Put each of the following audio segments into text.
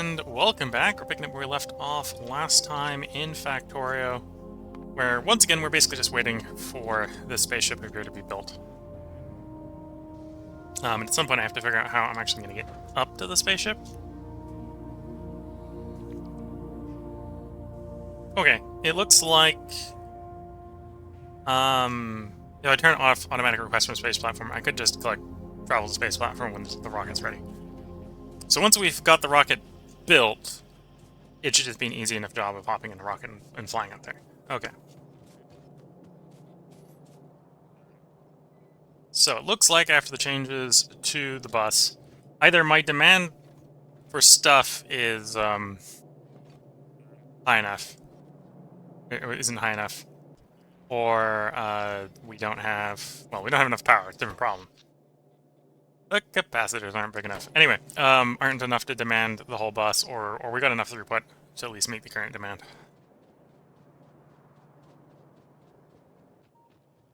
And welcome back. We're picking up where we left off last time in Factorio, where once again we're basically just waiting for this spaceship up here to be built. And at some point I have to figure out how I'm actually going to get up to the spaceship. Okay, it looks like if I turn off automatic request from space platform, I could just travel to the space platform when the rocket's ready. So once we've got the rocket built, it should just be an easy enough job of hopping in the rocket and flying up there. Okay. So it looks like after the changes to the bus, either my demand for stuff is high enough, or isn't high enough, or we don't have enough power. It's a different problem. The capacitors aren't big enough. Anyway, aren't enough to demand the whole bus, or we got enough throughput to at least meet the current demand.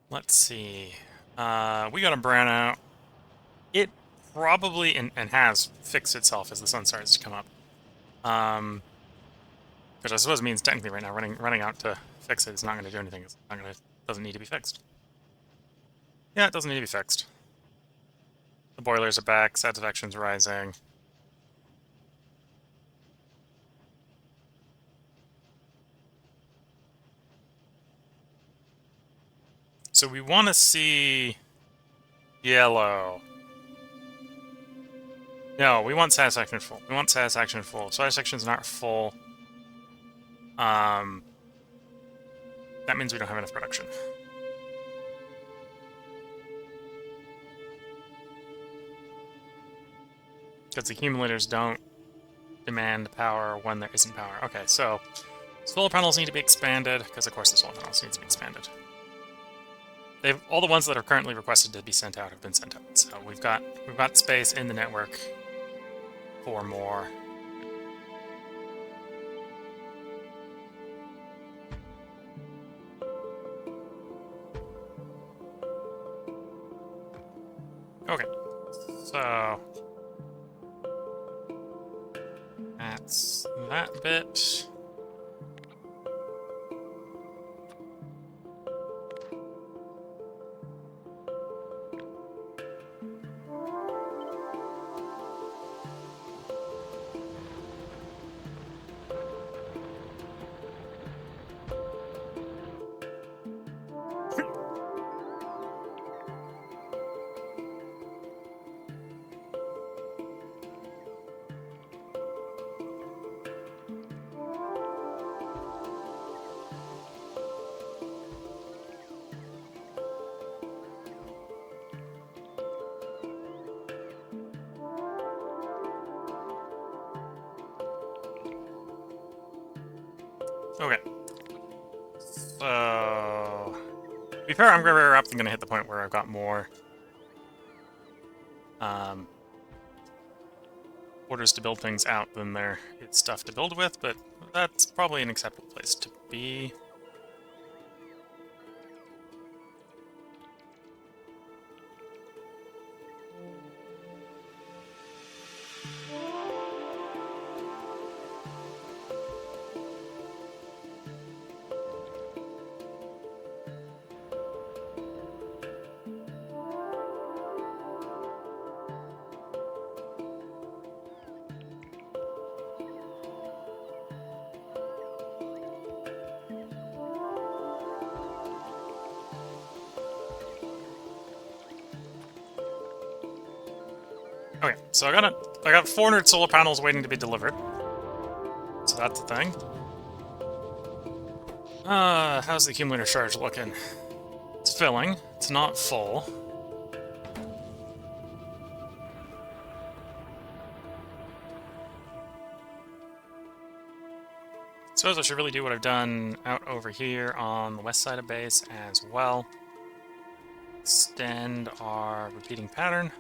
Let's see. We got a brownout. It probably and has fixed itself as the sun starts to come up. Which I suppose means technically right now running out to fix it is not going to do anything. Doesn't need to be fixed. Yeah, it doesn't need to be fixed. The boilers are back. Satisfaction's rising. So we want to see yellow. No, we want satisfaction full. We want satisfaction full. Satisfaction's not full. That means we don't have enough production. Because the accumulators don't demand power when there isn't power. Okay, so solar panels need to be expanded, because of course the solar panels need to be expanded. All the ones that are currently requested to be sent out have been sent out. So we've got space in the network for more. Okay, so that's that bit. Okay. So, to be fair, I'm very rapidly going to hit the point where I've got more orders to build things out than there is stuff to build with, but that's probably an acceptable place to be. Okay, so I got 400 solar panels waiting to be delivered. So that's the thing. How's the accumulator charge looking? It's filling. It's not full. Suppose I should really do what I've done out over here on the west side of base as well. Extend our repeating pattern.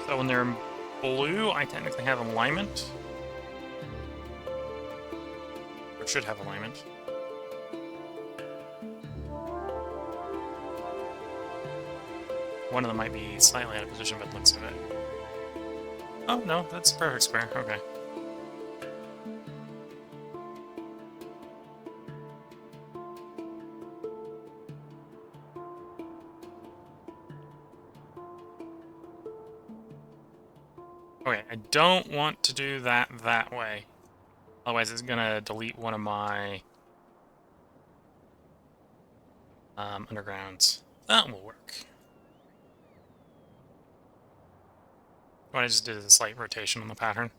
So when they're in blue, I technically have alignment. Or should have alignment. One of them might be slightly out of position by the looks of it. Oh, no, that's a perfect square. Okay. Okay, I don't want to do that way. Otherwise it's gonna delete one of my undergrounds. That will work. What I just did is a slight rotation on the pattern.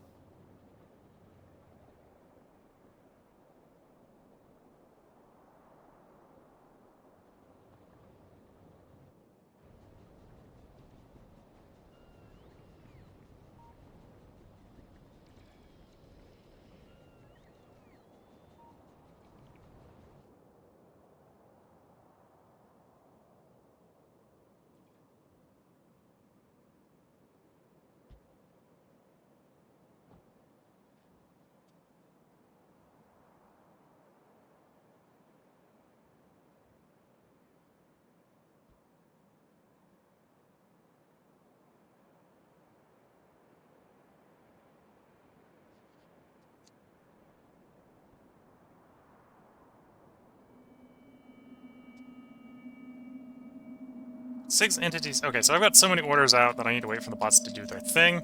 Six entities. Okay, so I've got so many orders out that I need to wait for the bots to do their thing.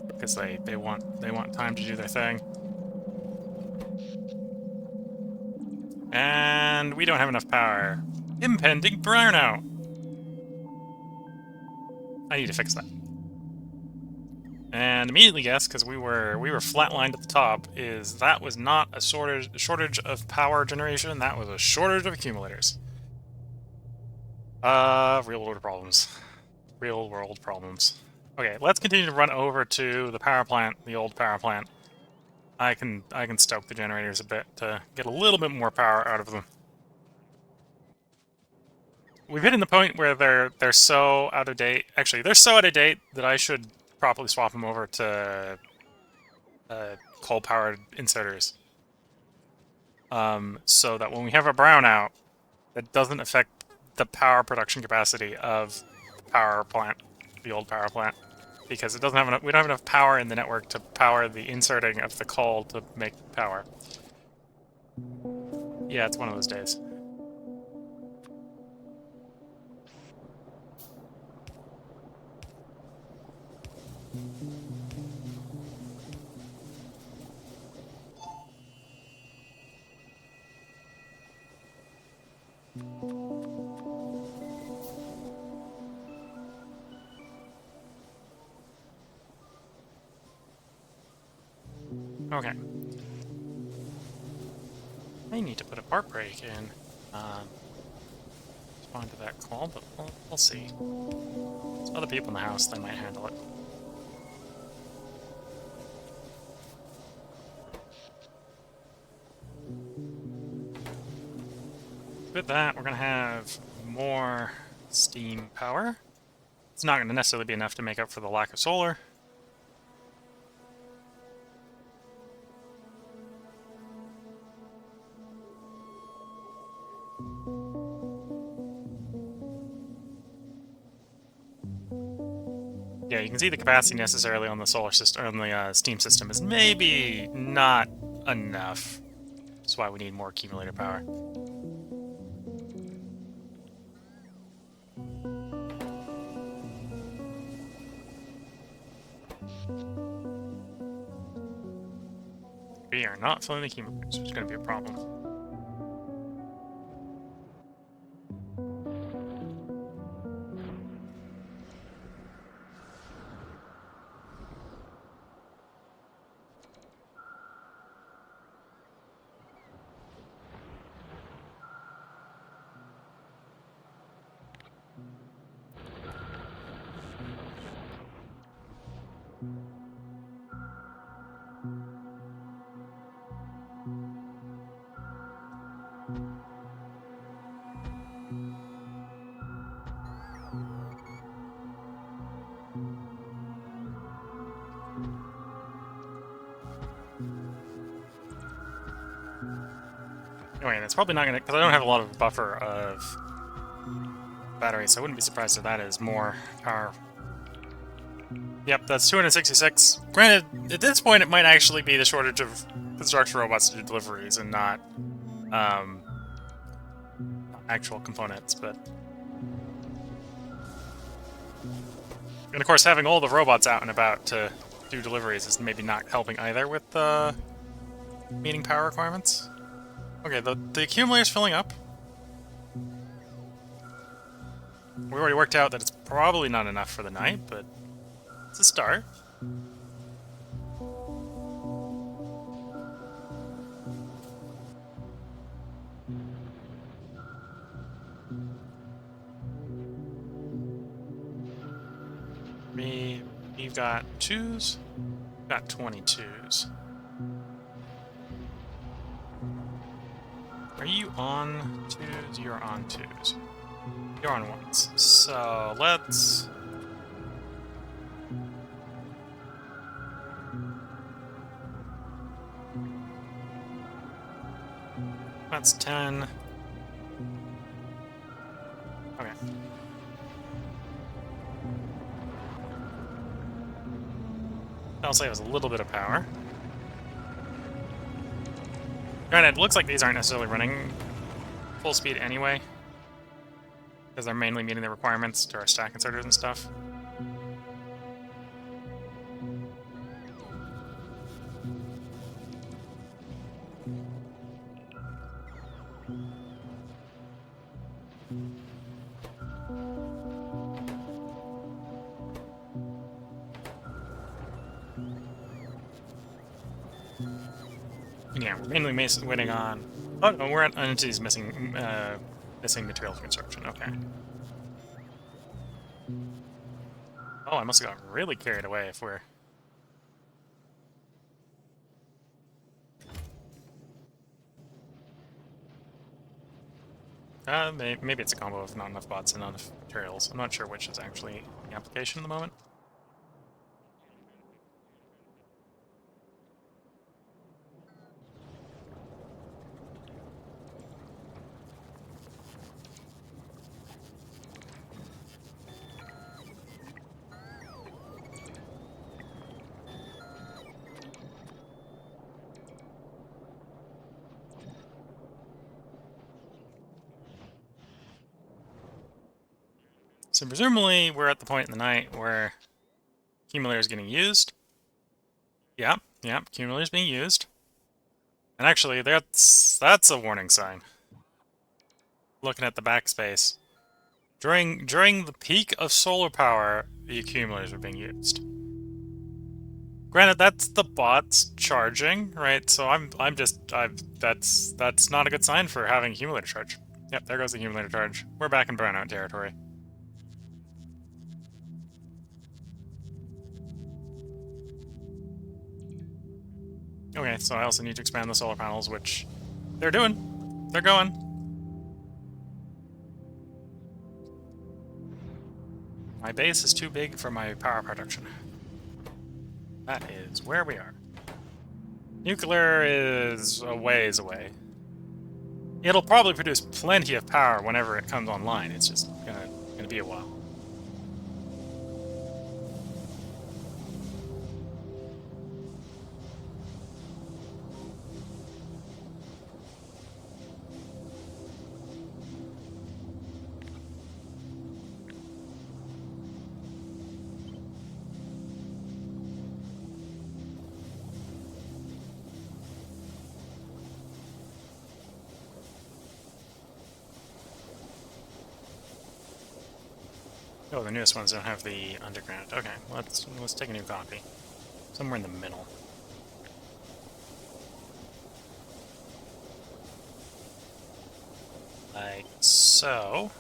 Because they want time to do their thing. And we don't have enough power. Impending brownout. I need to fix that. And immediately guess, because we were flatlined at the top, is that was not a shortage of power generation, that was a shortage of accumulators. Real world problems. Real world problems. Okay, let's continue to run over to the power plant, the old power plant. I can stoke the generators a bit to get a little bit more power out of them. We've hit in the point where they're so out of date. Actually, they're so out of date that I should properly swap them over to coal-powered inserters. So that when we have a brownout, that doesn't affect the power production capacity of the power plant, the old power plant, because it doesn't have enough. We don't have enough power in the network to power the inserting of the coal to make power. Yeah, it's one of those days. Okay. I need to put a part break in. Respond to that call, but we'll see. There's other people in the house, they might handle it. With that, we're going to have more steam power. It's not going to necessarily be enough to make up for the lack of solar. Yeah, you can see the capacity necessarily on the solar system, on the steam system, is maybe not enough. That's why we need more accumulator power. We are not filling the accumulators, which is going to be a problem. Anyway, that's probably not gonna, because I don't have a lot of buffer of batteries, so I wouldn't be surprised if that is more power. Yep, that's 266. Granted, at this point it might actually be the shortage of construction robots to do deliveries and not actual components, but... And of course, having all the robots out and about to do deliveries is maybe not helping either with meeting power requirements. Okay, the accumulator's filling up. We already worked out that it's probably not enough for the night, but it's a start. We've got 2s, we've got 22s. Are you on 2s? You're on 2s. You're on 1s. So let's... That's 10. Okay. That'll save us a little bit of power. Granted, it looks like these aren't necessarily running full speed anyway, because they're mainly meeting the requirements to our stack inserters and stuff. Yeah, we're mainly waiting on... Oh, no, we're on entities missing material for construction. Okay. Oh, I must have got really carried away if we're... maybe it's a combo of not enough bots and not enough materials. I'm not sure which is actually the application at the moment. So presumably we're at the point in the night where accumulator is getting used. Yep, accumulator is being used. And actually, that's a warning sign. Looking at the backspace. During the peak of solar power, the accumulators are being used. Granted, that's the bots charging, right? So that's not a good sign for having accumulator charge. Yep, there goes the accumulator charge. We're back in burnout territory. Okay, so I also need to expand the solar panels, which they're doing. They're going. My base is too big for my power production. That is where we are. Nuclear is a ways away. It'll probably produce plenty of power whenever it comes online. It's just gonna be a while. Oh, the newest ones don't have the underground. Okay, let's take a new copy. Somewhere in the middle. Like so.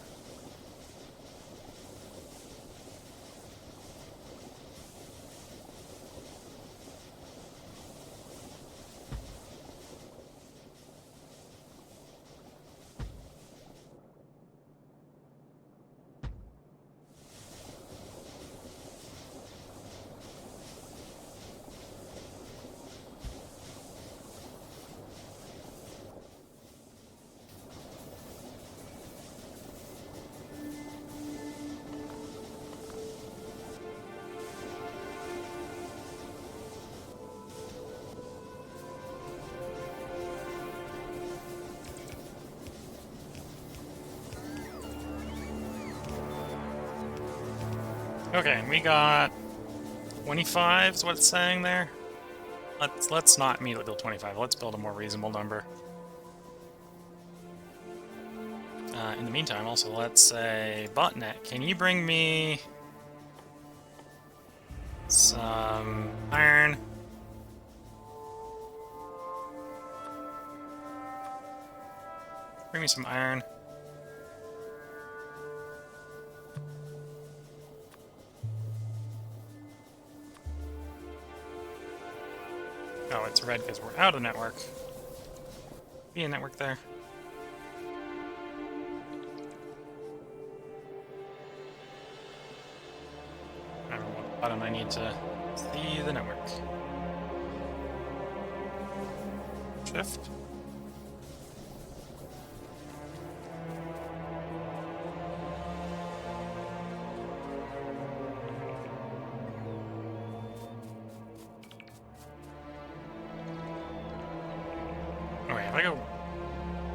Okay, we got 25 is what it's saying there. Let's not immediately build 25. Let's build a more reasonable number. In the meantime, also, let's say botnet. Can you bring me some iron? Bring me some iron. Oh, it's red because we're out of network. Be a network there. I don't know what button I need to see the network. Shift. Okay, if I go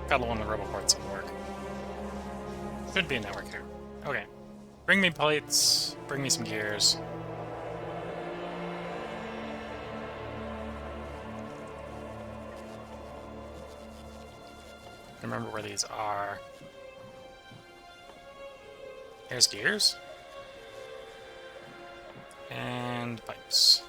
cuddle one of the roboports, it'll work. Should be a network here. Okay. Bring me plates, bring me some gears. Remember where these are. There's gears. And pipes.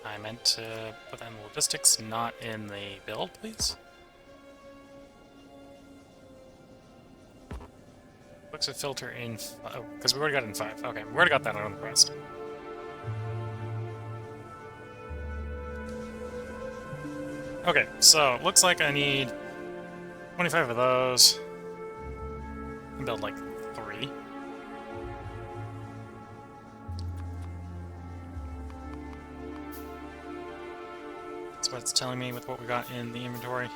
I meant to put that in the logistics, not in the build, please. Looks a filter in... Oh, because we already got it in 5. Okay, we already got that on the quest. Okay, so looks like I need 25 of those. And build like 3. That's what it's telling me with what we got in the inventory.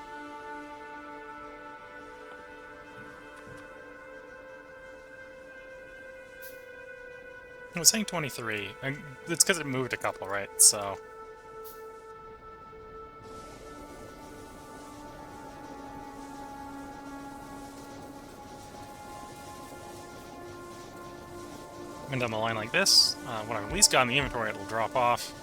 I was saying 23. It's because it moved a couple, right? So... Went down the line like this. When I've at least got in the inventory, it'll drop off.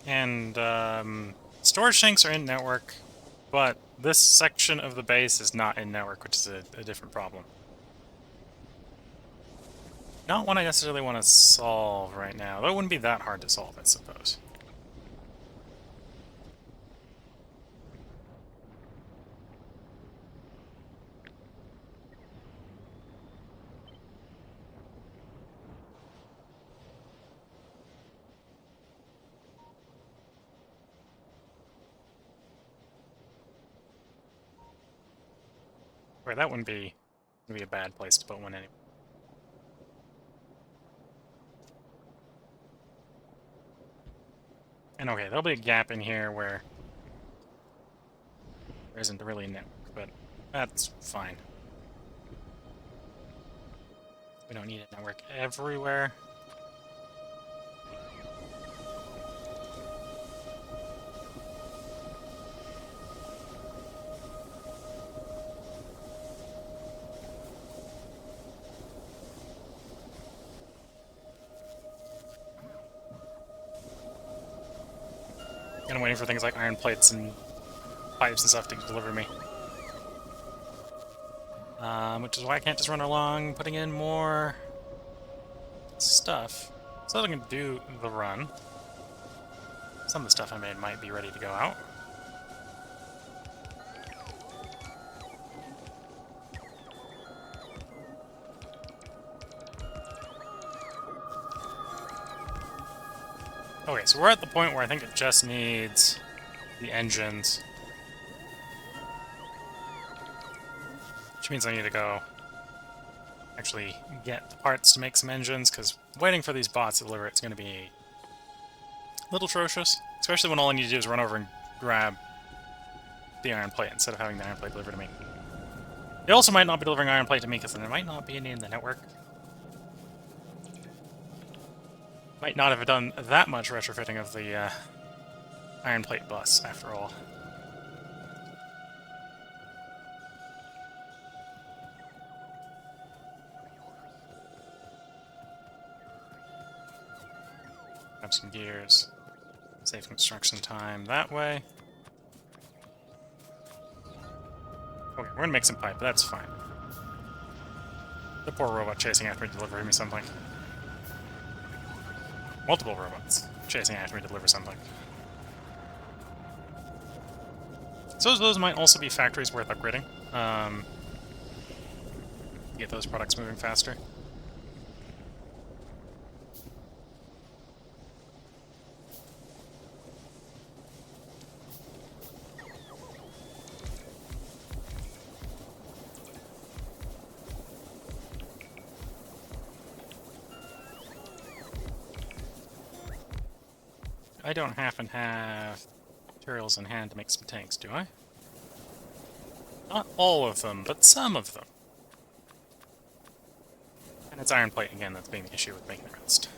And storage tanks are in network, but this section of the base is not in network, which is a different problem. Not one I necessarily want to solve right now, though it wouldn't be that hard to solve, I suppose. Where that wouldn't be a bad place to put one anyway. And okay, there'll be a gap in here where there isn't really a network, but that's fine. We don't need a network everywhere. And I'm waiting for things like iron plates and pipes and stuff to deliver me. Which is why I can't just run along putting in more stuff. So I can do the run. Some of the stuff I made might be ready to go out. Okay, so we're at the point where I think it just needs the engines. Which means I need to go actually get the parts to make some engines, because waiting for these bots to deliver it's going to be a little atrocious. Especially when all I need to do is run over and grab the iron plate instead of having the iron plate delivered to me. They also might not be delivering iron plate to me because there might not be any in the network. Might not have done that much retrofitting of the iron plate bus, after all. Grab some gears. Save construction time that way. Okay, we're gonna make some pipe, but that's fine. The poor robot chasing after me delivering me something. Multiple robots chasing after me to deliver something. So those might also be factories worth upgrading. Get those products moving faster. I don't happen to have materials in hand to make some tanks, do I? Not all of them, but some of them. And it's iron plate again that's being the issue with making the rest.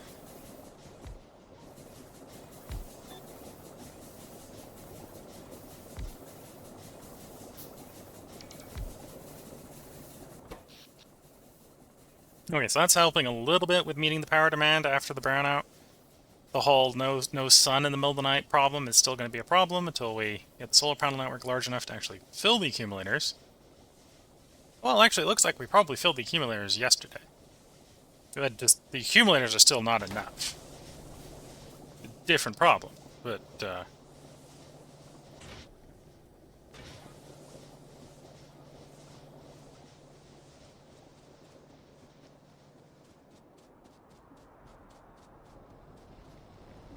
Okay, so that's helping a little bit with meeting the power demand after the brownout. The whole no sun in the middle of the night problem is still going to be a problem until we get the solar panel network large enough to actually fill the accumulators. Well, actually, it looks like we probably filled the accumulators yesterday. The accumulators are still not enough. Different problem, but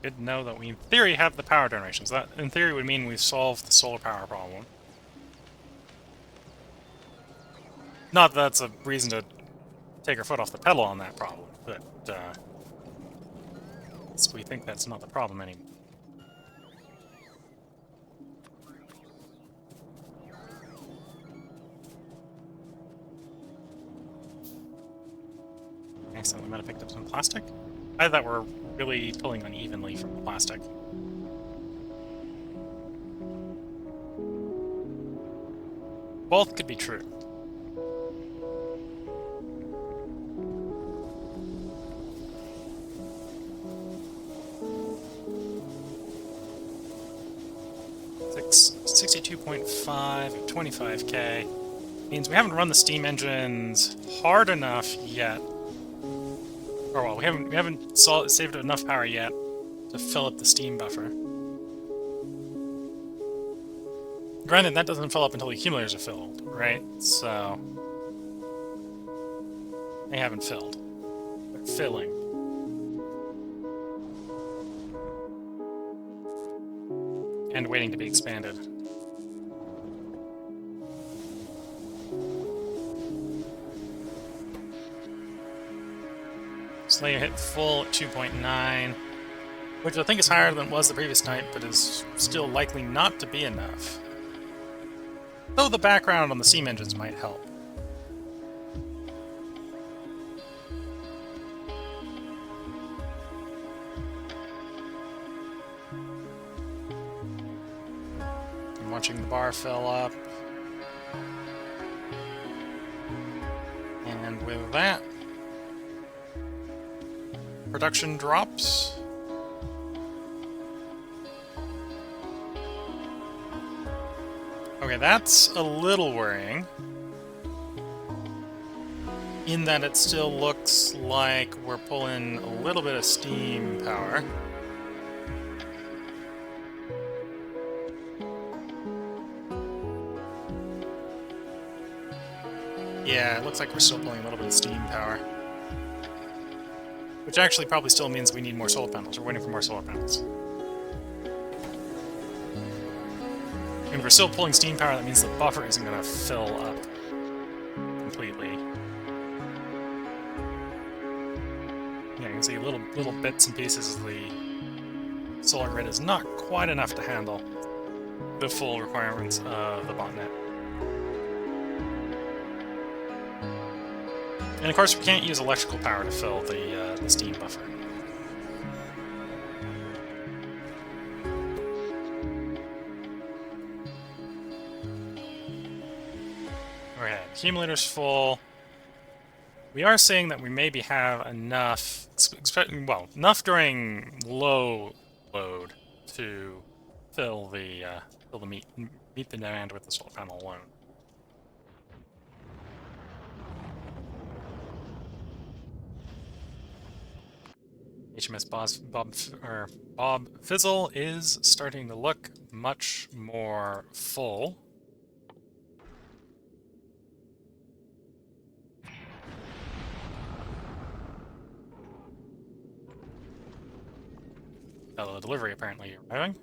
good to know that we, in theory, have the power generation. So that, in theory, would mean we've solved the solar power problem. Not that that's a reason to take our foot off the pedal on that problem, but we think that's not the problem anymore. Accidentally might have picked up some plastic. I thought we're really pulling unevenly from the plastic. Both could be true. Six, 62.5 at 25k means we haven't run the steam engines hard enough yet. Or well, we haven't saved enough power yet to fill up the steam buffer. Granted, that doesn't fill up until the accumulators are filled, right? So they haven't filled. They're filling. And waiting to be expanded. Slayer hit full at 2.9, which I think is higher than it was the previous night, but is still likely not to be enough. Though the background on the steam engines might help. I'm watching the bar fill up. And with that, production drops. Okay, that's a little worrying. In that it still looks like we're pulling a little bit of steam power. Yeah, it looks like we're still pulling a little bit of steam power. Which actually probably still means we need more solar panels. We're waiting for more solar panels. And if we're still pulling steam power, that means the buffer isn't going to fill up completely. Yeah, you can see little bits and pieces of the solar grid is not quite enough to handle the full requirements of the botnet. And of course, we can't use electrical power to fill the steam buffer. accumulator's full. We are seeing that we maybe have enough, well, enough during low load to fill the meet the demand with the solar panel alone. HMS Bob Fizzle is starting to look much more full. The delivery apparently arriving.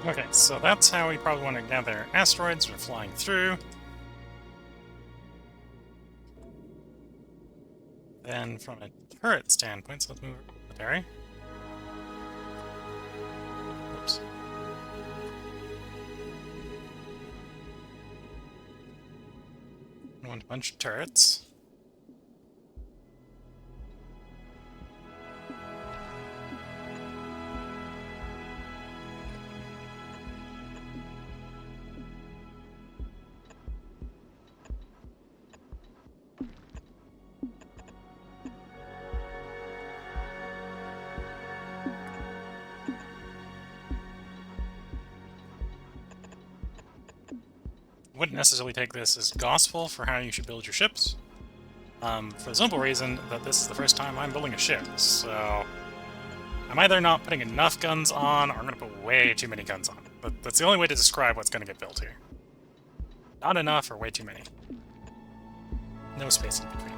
Okay, so that's how we probably want to gather asteroids. We're flying through. Then from a turret standpoint, so let's move military. Oops. I want a bunch of turrets. Wouldn't necessarily take this as gospel for how you should build your ships, for the simple reason that this is the first time I'm building a ship, so I'm either not putting enough guns on, or I'm going to put way too many guns on. But that's the only way to describe what's going to get built here. Not enough or way too many. No space in between.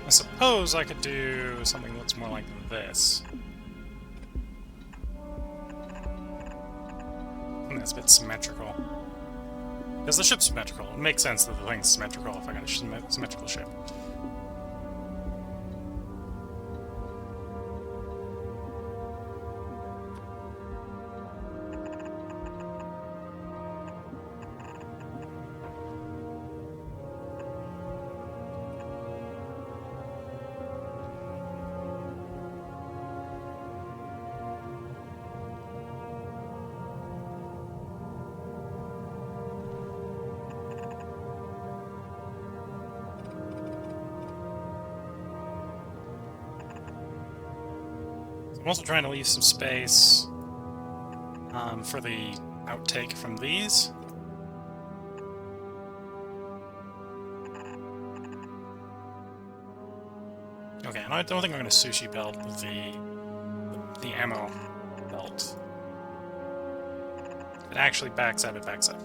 I suppose I could do something that looks more like this. That's a bit symmetrical. Because the ship's symmetrical. It makes sense that the thing's symmetrical if I got a symmetrical ship. I'm also trying to leave some space for the outtake from these. Okay, and I don't think I'm going to sushi belt the ammo belt. If it actually backs up, it backs up.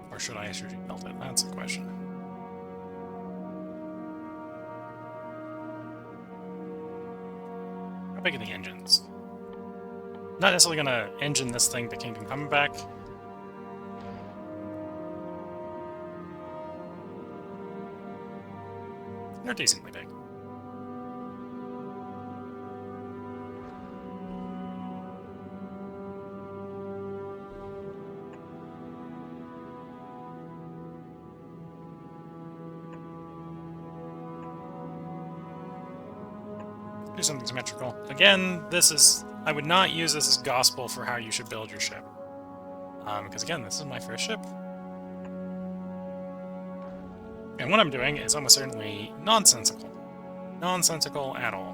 Or should I sushi belt it? That's the question. How big are the engines? Not necessarily gonna engine this thing to Kingdom Come back. They're decently big. Do something symmetrical. Again, this is... I would not use this as gospel for how you should build your ship. Because again, this is my first ship. And what I'm doing is almost certainly nonsensical. Nonsensical at all.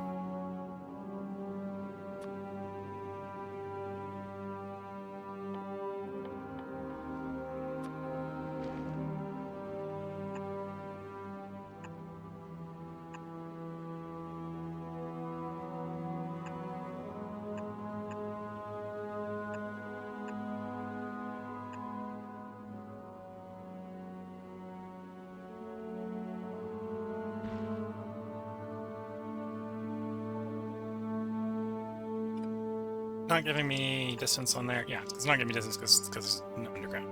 Not giving me distance on there. Yeah, it's not giving me distance because no underground.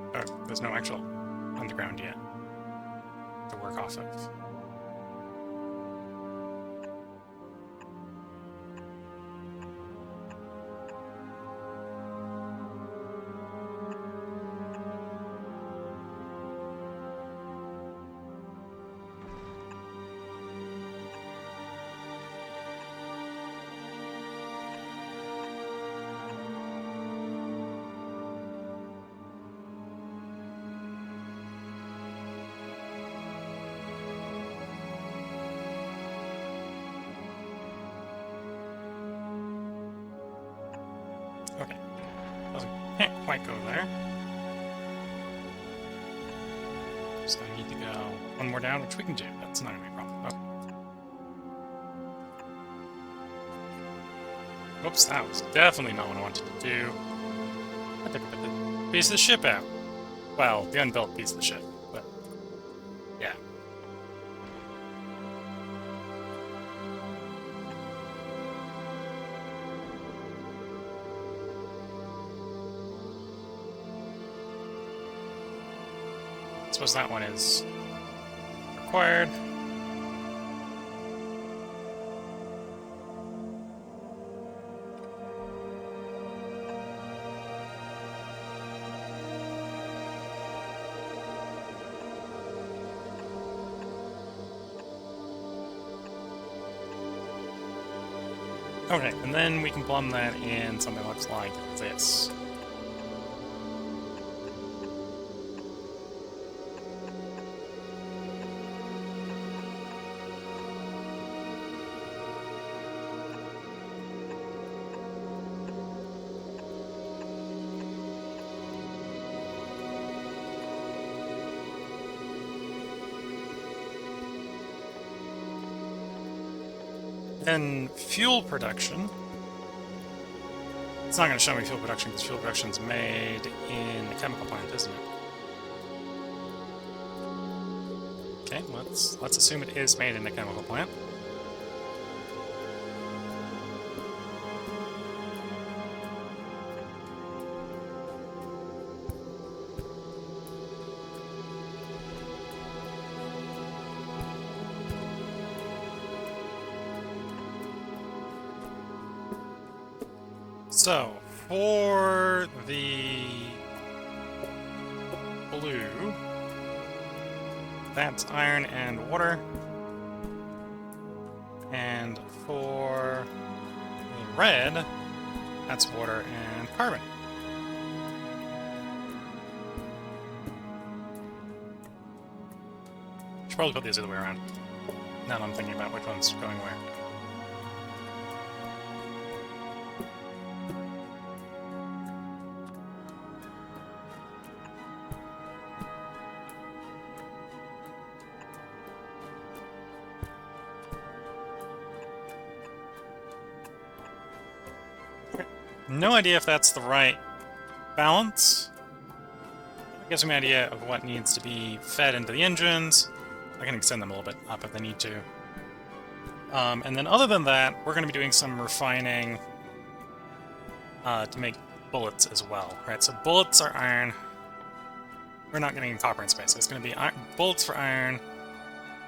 There's no actual underground yet to work off of. Okay. Can't quite go there. Just gonna need to go one more down, which we can do. That's not gonna be a problem. Okay. Oops, that was definitely not what I wanted to do. I think I put the piece of the ship out. Well, the unbuilt piece of the ship, but yeah. I suppose that one is required. Okay, and then we can plumb that in something that looks like this. Then fuel production. It's not going to show me fuel production because fuel production is made in the chemical plant, isn't it? Okay, let's assume it is made in the chemical plant. So, for the blue, that's iron and water. And for the red, that's water and carbon. Should probably put these the other way around. Now that I'm thinking about which one's going where. No idea if that's the right balance. It gives me an idea of what needs to be fed into the engines. I can extend them a little bit up if I need to. And then other than that, we're going to be doing some refining to make bullets as well, right? So bullets are iron. We're not getting copper in space. So it's going to be bullets for iron.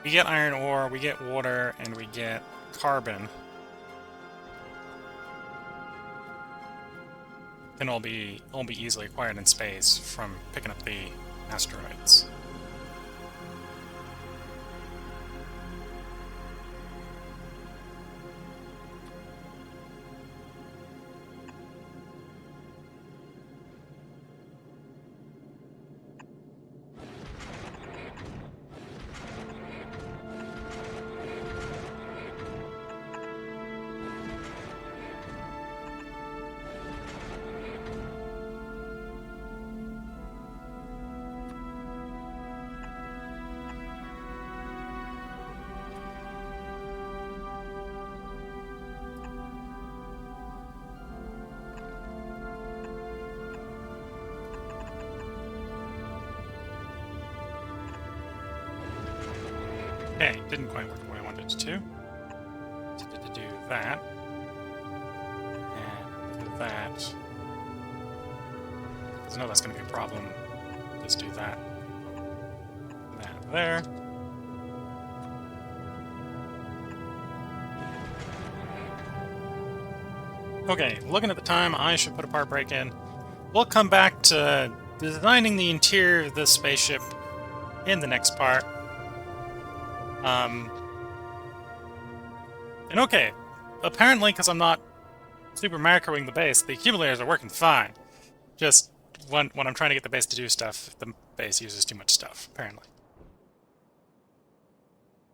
We get iron ore, we get water, and we get carbon. Can all be easily acquired in space from picking up the asteroids. Okay, didn't quite work the way I wanted it to. To do that. And that. Because I know that's going to be a problem. Just do that. That there. Okay, looking at the time, I should put a part break in. We'll come back to designing the interior of this spaceship in the next part. And okay, apparently, because I'm not super macroing the base, the accumulators are working fine. Just when I'm trying to get the base to do stuff, the base uses too much stuff, apparently.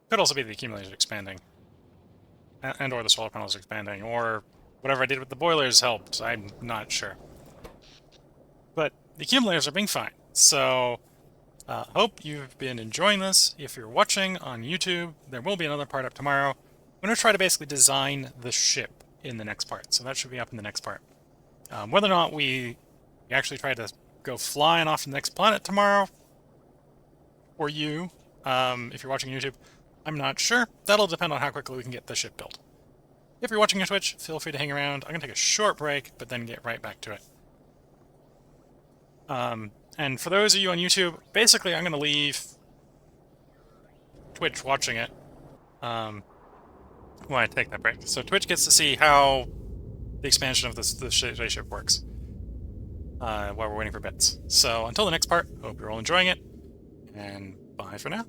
Could also be the accumulators expanding. And or the solar panels expanding, or whatever I did with the boilers helped. I'm not sure. But the accumulators are being fine. So, hope you've been enjoying this. If you're watching on YouTube, there will be another part up tomorrow. I'm going to try to basically design the ship in the next part. So that should be up in the next part. Whether or not we actually try to go flying off to the next planet tomorrow, or you, if you're watching YouTube, I'm not sure. That'll depend on how quickly we can get the ship built. If you're watching on Twitch, feel free to hang around. I'm going to take a short break, but then get right back to it. And for those of you on YouTube, basically I'm going to leave Twitch watching it when I take that break. So Twitch gets to see how the expansion of the spaceship works while we're waiting for bits. So until the next part, hope you're all enjoying it, and bye for now.